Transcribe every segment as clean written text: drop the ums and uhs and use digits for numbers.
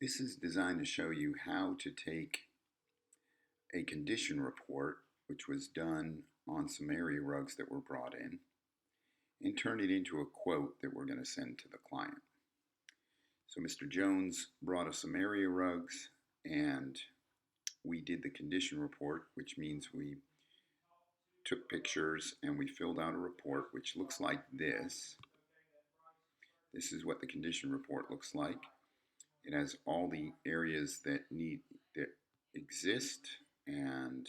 This is designed to show you how to take a condition report, which was done on some area rugs that were brought in, and turn it into a quote that we're going to send to the client. So Mr. Jones brought us some area rugs, and we did the condition report, which means we took pictures and we filled out a report which looks like this. This is what the condition report looks like. It has all the areas that exist, and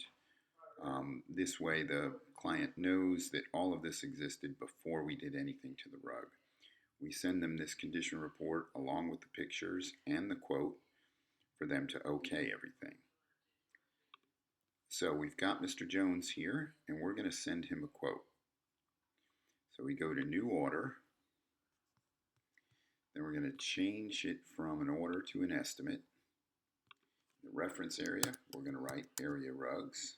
this way the client knows that all of this existed before we did anything to the rug. We send them this condition report along with the pictures and the quote for them to okay everything. So we've got Mr. Jones here, and we're going to send him a quote. So we go to New Order. Then we're going to change it from an order to an estimate. In the reference area, we're going to write area rugs.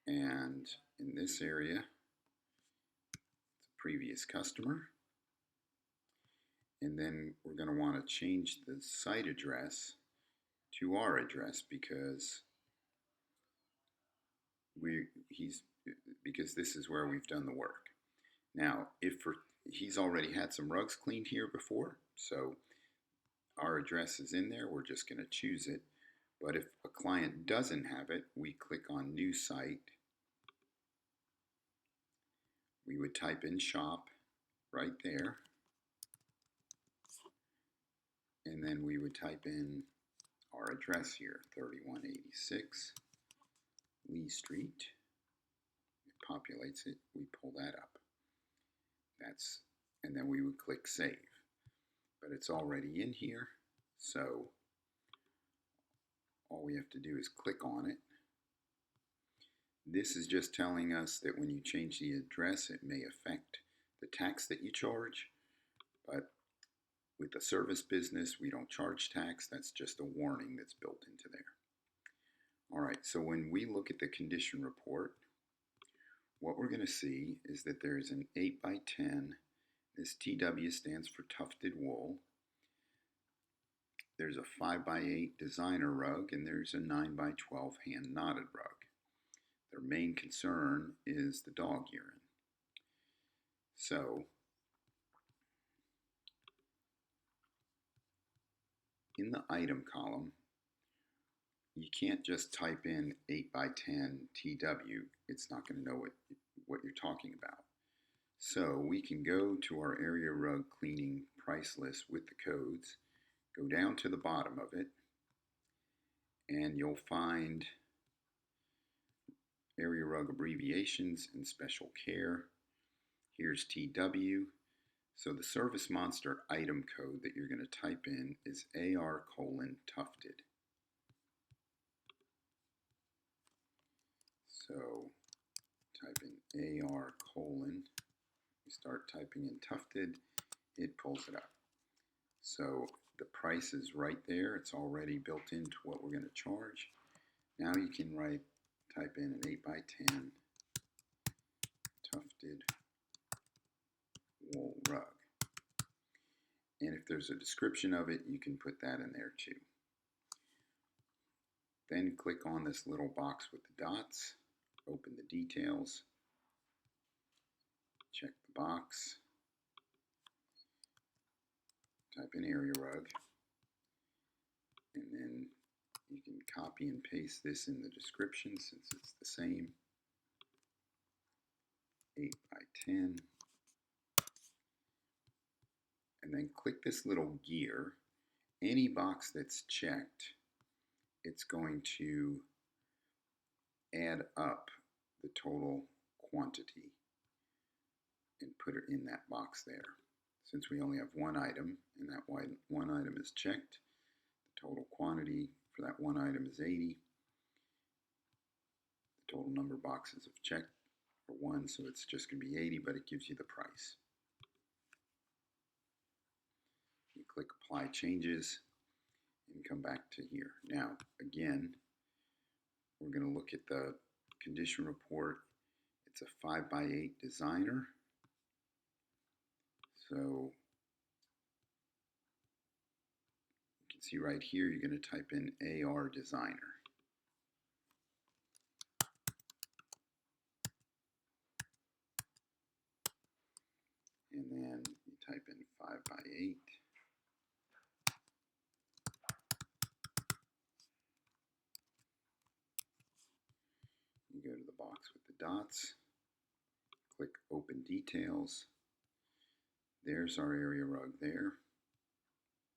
And in this area, it's a previous customer. And then we're going to want to change the site address to our address because this is where we've done the work. Now, he's already had some rugs cleaned here before, so our address is in there. We're just going to choose it. But if a client doesn't have it, we click on New Site. We would type in shop right there. And then we would type in our address here, 3186 Lee Street. It populates it. We pull that up. And then we would click Save. But it's already in here, so all we have to do is click on it. This is just telling us that when you change the address, it may affect the tax that you charge, but with the service business, we don't charge tax. That's just a warning that's built into there. All right, so when we look at the condition report, what we're going to see is that there's an 8x10. This TW stands for tufted wool. There's a 5x8 designer rug, and there's a 9x12 hand knotted rug. Their main concern is the dog urine. So in the item column, you can't just type in 8x10 TW. It's not going to know what you're talking about. So we can go to our area rug cleaning price list with the codes, go down to the bottom of it, and you'll find area rug abbreviations and special care. Here's TW. So the Service Monster item code that you're going to type in is AR:"tufted. So type in AR:, you start typing in tufted, it pulls it up. So the price is right there. It's already built into what we're going to charge. Now you can type in an 8x10 tufted wool rug. And if there's a description of it, you can put that in there too. Then click on this little box with the dots, open the details, check the box, type in area rug, and then you can copy and paste this in the description since it's the same. 8x10. And then click this little gear. Any box that's checked, it's going to add up the total quantity and put it in that box there. Since we only have one item, and that one item is checked, the total quantity for that one item is 80. The total number of boxes of checked are 1, so it's just going to be 80, but it gives you the price. You click Apply Changes and come back to here. Now, again, we're going to look at the condition report. It's a 5x8 designer. So see right here, you're going to type in AR Designer. And then you type in 5x8. You go to the box with the dots, click Open Details. There's our area rug there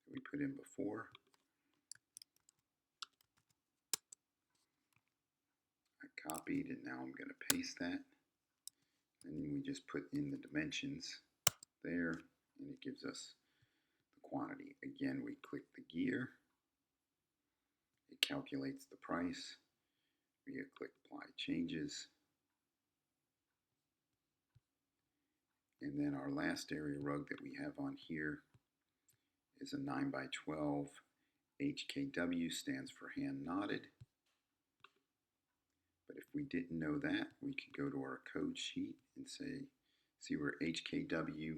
that we put in before. I copied, and now I'm going to paste that. And then we just put in the dimensions there, and it gives us the quantity. Again, we click the gear. It calculates the price. We click Apply Changes. And then our last area rug that we have on here is a 9x12 HKW, stands for hand knotted. But if we didn't know that, we could go to our code sheet and see where HKW,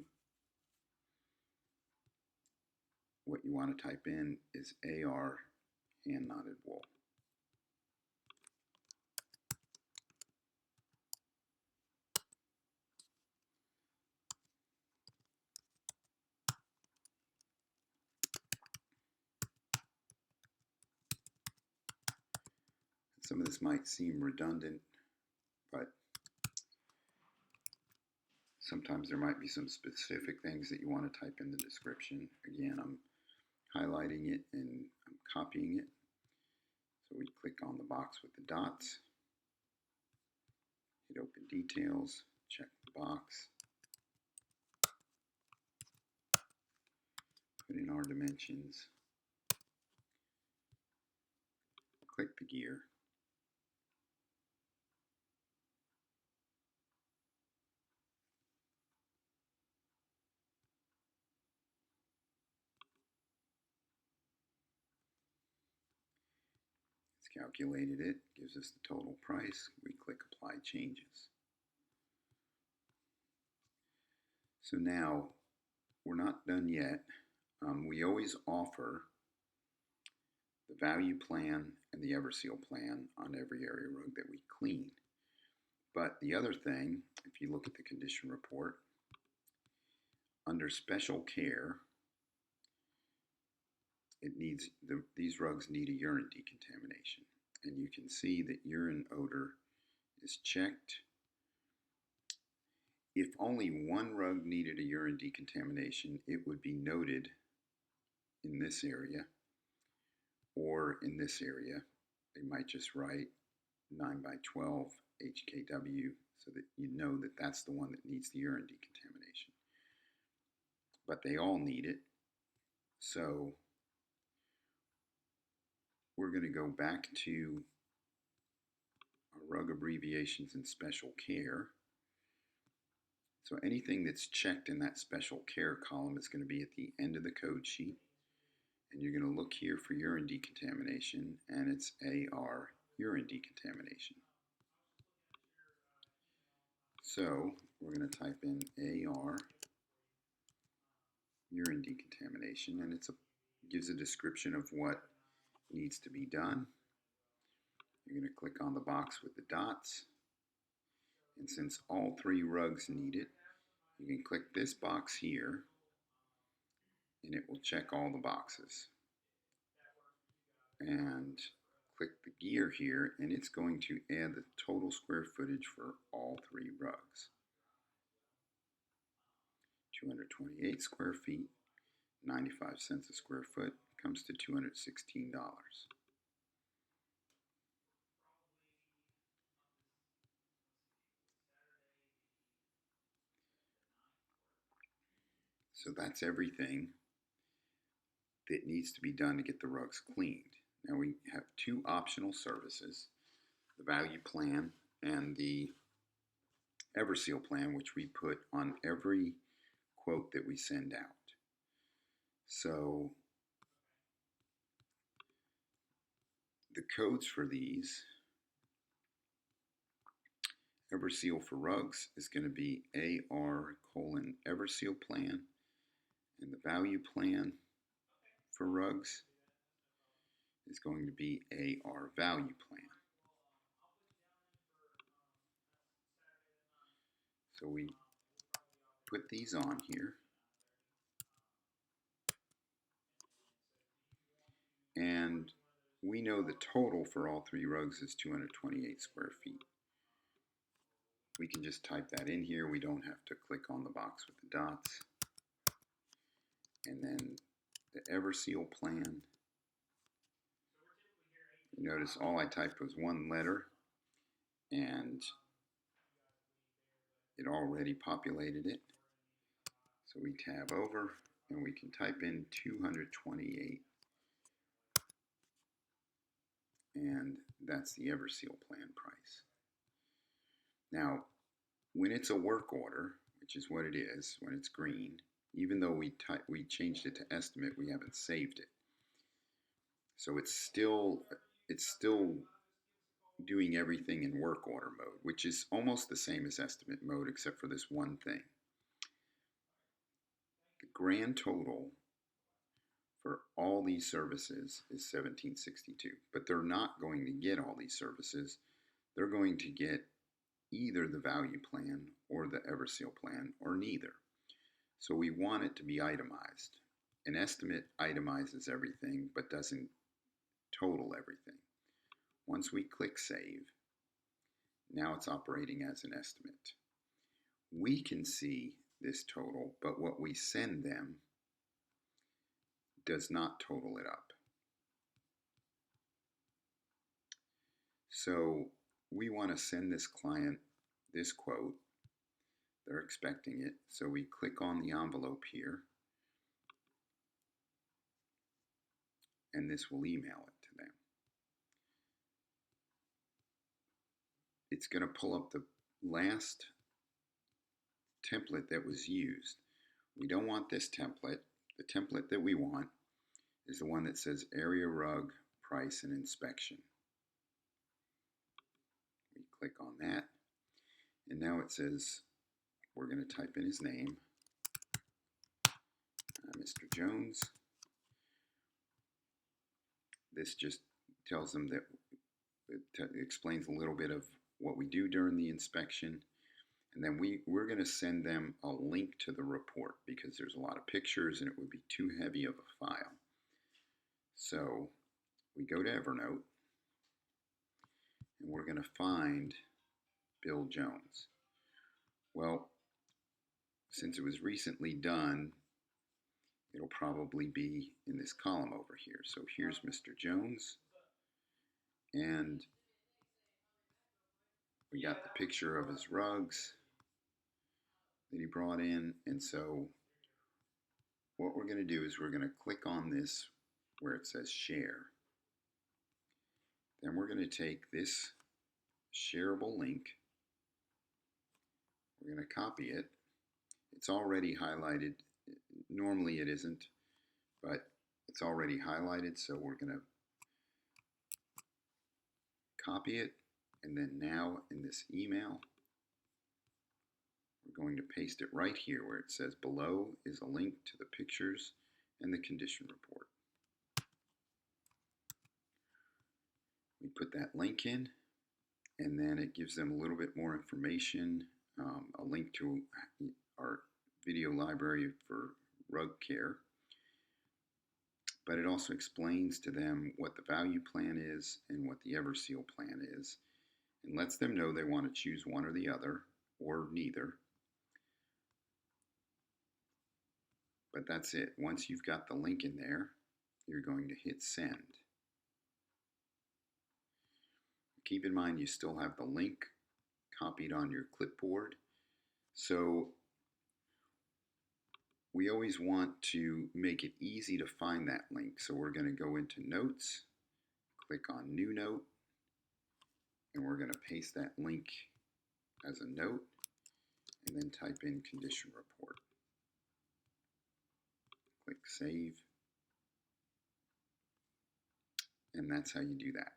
what you want to type in is AR hand knotted wool. Some of this might seem redundant, but sometimes there might be some specific things that you want to type in the description. Again, I'm highlighting it and I'm copying it. So we click on the box with the dots, hit Open Details, check the box, put in our dimensions, click the gear, it's calculated it, gives us the total price, we click Apply Changes. So now, we're not done yet. We always offer the value plan and the Everseal plan on every area rug that we clean. But the other thing, if you look at the condition report, under special care, these rugs need a urine decontamination. And you can see that urine odor is checked. If only one rug needed a urine decontamination, it would be noted in this area or in this area. They might just write 9x12 HKW so that you know that that's the one that needs the urine decontamination. But they all need it. So we're going to go back to our rug abbreviations and special care. So anything that's checked in that special care column is going to be at the end of the code sheet. And you're going to look here for urine decontamination, and it's AR, urine decontamination. So we're going to type in AR, urine decontamination, and it gives a description of what needs to be done. You're going to click on the box with the dots. And since all three rugs need it, you can click this box here, and it will check all the boxes. And click the gear here, and it's going to add the total square footage for all three rugs. 228 square feet, 95 cents a square foot, comes to $216. So that's everything that needs to be done to get the rugs cleaned. Now we have two optional services, the value plan and the Everseal plan, which we put on every quote that we send out. So the codes for these, Everseal for rugs is going to be AR:Everseal plan, and the value plan for rugs is going to be AR value plan. So we put these on here. And we know the total for all 3 rugs is 228 square feet. We can just type that in here. We don't have to click on the box with the dots. And then the EverSeal plan. You notice all I typed was one letter, and it already populated it. So we tab over, and we can type in 228, and that's the EverSeal plan price. Now, when it's a work order, which is what it is, when it's green, even though we changed it to estimate, we haven't saved it. So it's still doing everything in work order mode, which is almost the same as estimate mode, except for this one thing. The grand total for all these services is $1,762, but they're not going to get all these services. They're going to get either the value plan or the EverSeal plan, or neither. So we want it to be itemized. An estimate itemizes everything but doesn't total everything. Once we click save, now it's operating as an estimate. We can see this total, but what we send them does not total it up. So we want to send this client this quote. They're expecting it, so we click on the envelope here, and this will email it to them. It's going to pull up the last template that was used. We don't want this template. The template that we want is the one that says area rug, price, and inspection. We click on that, and now it says we're going to type in his name, Mr. Jones. This just tells them that it explains a little bit of what we do during the inspection. And then we're going to send them a link to the report because there's a lot of pictures and it would be too heavy of a file. So we go to Evernote and we're going to find Bill Jones. Well, since it was recently done, it'll probably be in this column over here. So here's Mr. Jones, and we got the picture of his rugs that he brought in. And so what we're going to do is we're going to click on this where it says share. Then we're going to take this shareable link, we're going to copy it. It's already highlighted. Normally it isn't, but it's already highlighted, so we're going to copy it, and then now in this email we're going to paste it right here where it says below is a link to the pictures and the condition report. We put that link in, and then it gives them a little bit more information, a link to our video library for rug care, but it also explains to them what the value plan is and what the EverSeal plan is, and lets them know they want to choose one or the other, or neither. But that's it. Once you've got the link in there, you're going to hit send. Keep in mind you still have the link copied on your clipboard. So we always want to make it easy to find that link. So we're going to go into Notes, click on New Note, and we're going to paste that link as a note, and then type in Condition Report. Click Save, and that's how you do that.